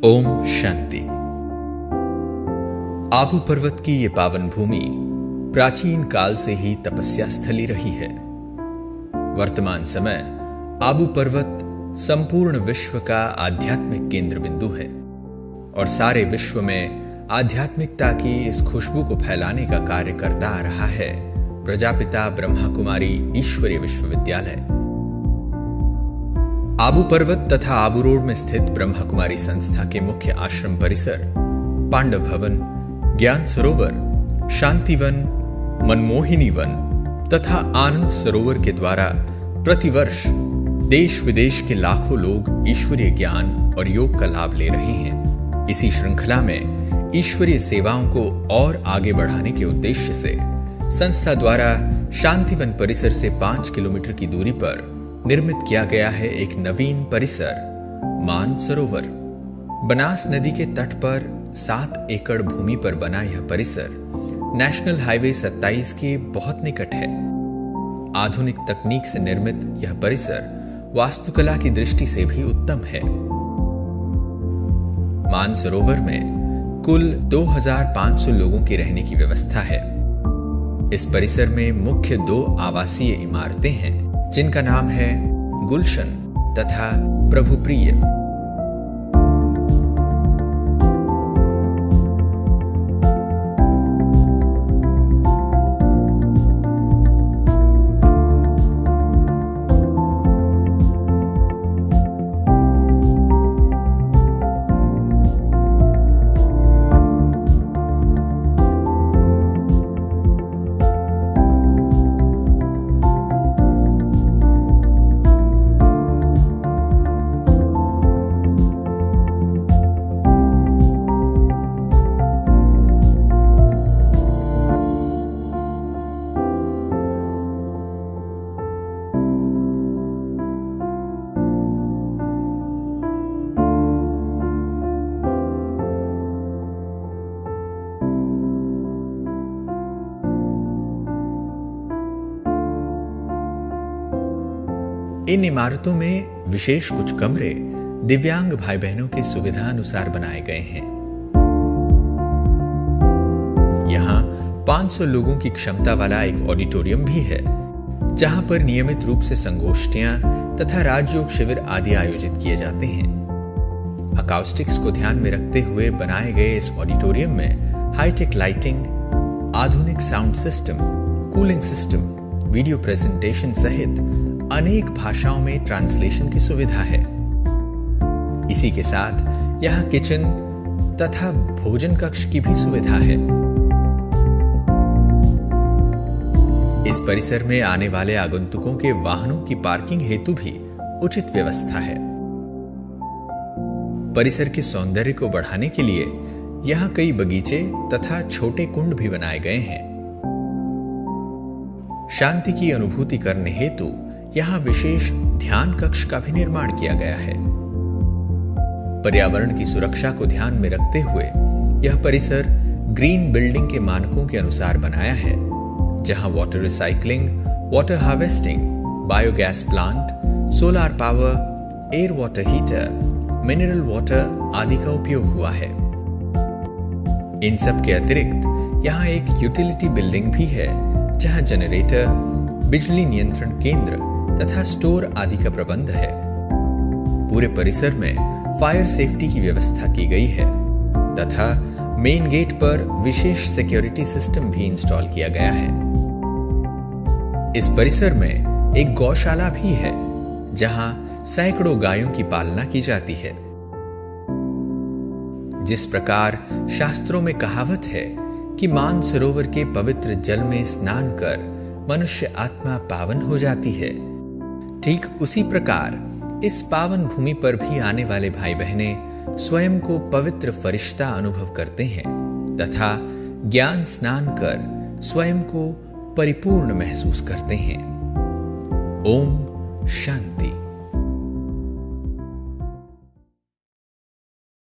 ओम शांति। आबू पर्वत की ये पावन भूमि प्राचीन काल से ही तपस्या स्थली रही है। वर्तमान समय आबू पर्वत संपूर्ण विश्व का आध्यात्मिक केंद्र बिंदु है और सारे विश्व में आध्यात्मिकता की इस खुशबू को फैलाने का कार्य करता आ रहा है प्रजापिता ब्रह्मा कुमारी ईश्वरीय विश्वविद्यालय। आबू पर्वत तथा आबू रोड में स्थित ब्रह्मा कुमारी संस्था के मुख्य आश्रम परिसर, पांडव भवन, ज्ञान सरोवर, शांति वन, मनमोहिनी वन तथा आनंद सरोवर के द्वारा प्रतिवर्ष देश विदेश के लाखों लोग ईश्वरीय ज्ञान और योग का लाभ ले रहे हैं। इसी श्रृंखला में ईश्वरीय सेवाओं को और आगे बढ़ाने के उद्देश्य से संस्था द्वारा शांतिवन परिसर से 5 किलोमीटर की दूरी पर निर्मित किया गया है एक नवीन परिसर मान सरोवर। बनास नदी के तट पर 7 एकड़ भूमि पर बना यह परिसर नेशनल हाईवे 27 के बहुत निकट है। आधुनिक तकनीक से निर्मित यह परिसर वास्तुकला की दृष्टि से भी उत्तम है। मान सरोवर में कुल 2500 लोगों की रहने की व्यवस्था है। इस परिसर में मुख्य 2 आवासीय इमारतें हैं जिनका नाम है गुलशन तथा प्रभुप्रिय। इन इमारतों में विशेष कुछ कमरे दिव्यांग भाई बहनों की सुविधा अनुसार बनाए गए हैं। यहाँ 500 लोगों की क्षमता वाला एक ऑडिटोरियम भी है जहां पर नियमित रूप से संगोष्ठियां तथा राजयोग शिविर आदि आयोजित किए जाते हैं। अकाउस्टिक्स को ध्यान में रखते हुए बनाए गए इस ऑडिटोरियम में हाईटेक लाइटिंग, आधुनिक sound system, cooling system, video presentation सहित अनेक भाषाओं में ट्रांसलेशन की सुविधा है। इसी के साथ यहाँ किचन तथा भोजन कक्ष की भी सुविधा है। इस परिसर में आने वाले आगंतुकों के वाहनों की पार्किंग हेतु भी उचित व्यवस्था है। परिसर के सौंदर्य को बढ़ाने के लिए यहाँ कई बगीचे तथा छोटे कुंड भी बनाए गए हैं। शांति की अनुभूति करने हेतु यहाँ विशेष ध्यान कक्ष का भी निर्माण किया गया है। पर्यावरण की सुरक्षा को ध्यान में रखते हुए यह परिसर ग्रीन बिल्डिंग के मानकों के अनुसार बनाया है, जहां water recycling, water harvesting, biogas plant, solar power, air water heater, mineral water आदि का उपयोग हुआ है। इन सब के अतिरिक्त यहाँ एक यूटिलिटी बिल्डिंग भी है जहां जनरेटर, बिजली नियंत्रण केंद्र तथा स्टोर आदि का प्रबंध है। पूरे परिसर में फायर सेफ्टी की व्यवस्था की गई है तथा मेन गेट पर विशेष सिक्योरिटी सिस्टम भी इंस्टॉल किया गया है। इस परिसर में एक गौशाला भी है जहां सैकड़ों गायों की पालना की जाती है। जिस प्रकार शास्त्रों में कहावत है कि मान सरोवर के पवित्र जल में स्नान कर मनुष्य आत्मा पावन हो जाती है, ठीक उसी प्रकार इस पावन भूमि पर भी आने वाले भाई बहनें स्वयं को पवित्र फरिश्ता अनुभव करते हैं तथा ज्ञान स्नान कर स्वयं को परिपूर्ण महसूस करते हैं। ओम शांति।